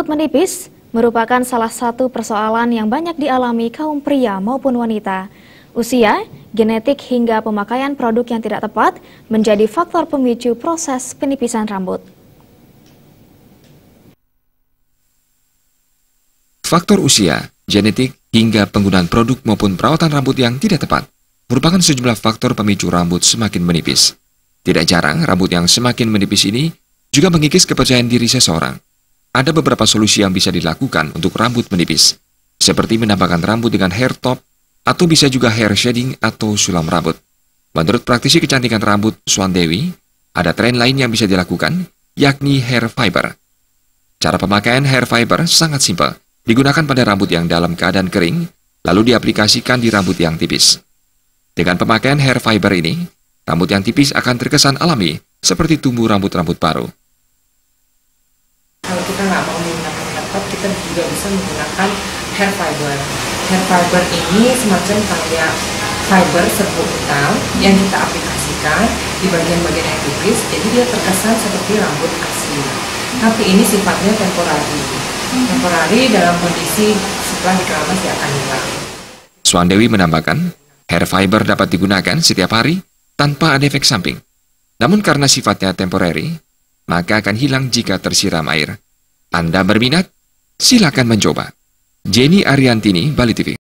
Rambut menipis merupakan salah satu persoalan yang banyak dialami kaum pria maupun wanita. Usia, genetik hingga pemakaian produk yang tidak tepat menjadi faktor pemicu proses penipisan rambut. Faktor usia, genetik, hingga penggunaan produk maupun perawatan rambut yang tidak tepat merupakan sejumlah faktor pemicu rambut semakin menipis. Tidak jarang, rambut yang semakin menipis ini juga mengikis kepercayaan diri seseorang. Ada beberapa solusi yang bisa dilakukan untuk rambut menipis, seperti menambahkan rambut dengan hair top, atau bisa juga hair shading atau sulam rambut. Menurut praktisi kecantikan rambut Swandewi, ada tren lain yang bisa dilakukan, yakni hair fiber. Cara pemakaian hair fiber sangat simpel, digunakan pada rambut yang dalam keadaan kering, lalu diaplikasikan di rambut yang tipis. Dengan pemakaian hair fiber ini, rambut yang tipis akan terkesan alami, seperti tumbuh rambut-rambut baru. Kalau kita nggak mau menggunakan hair top, kita juga bisa menggunakan hair fiber. Hair fiber ini semacam kayak fiber serbuk hitam yang kita aplikasikan di bagian-bagian yang tipis, jadi dia terkesan seperti rambut asli. Tapi ini sifatnya temporari. Temporari dalam kondisi setelah dikeramas dia akan hilang. Swandewi menambahkan, hair fiber dapat digunakan setiap hari tanpa ada efek samping. Namun karena sifatnya temporary, maka akan hilang jika tersiram air. Anda berminat? Silakan mencoba. Jenny Ariantini, Bali TV.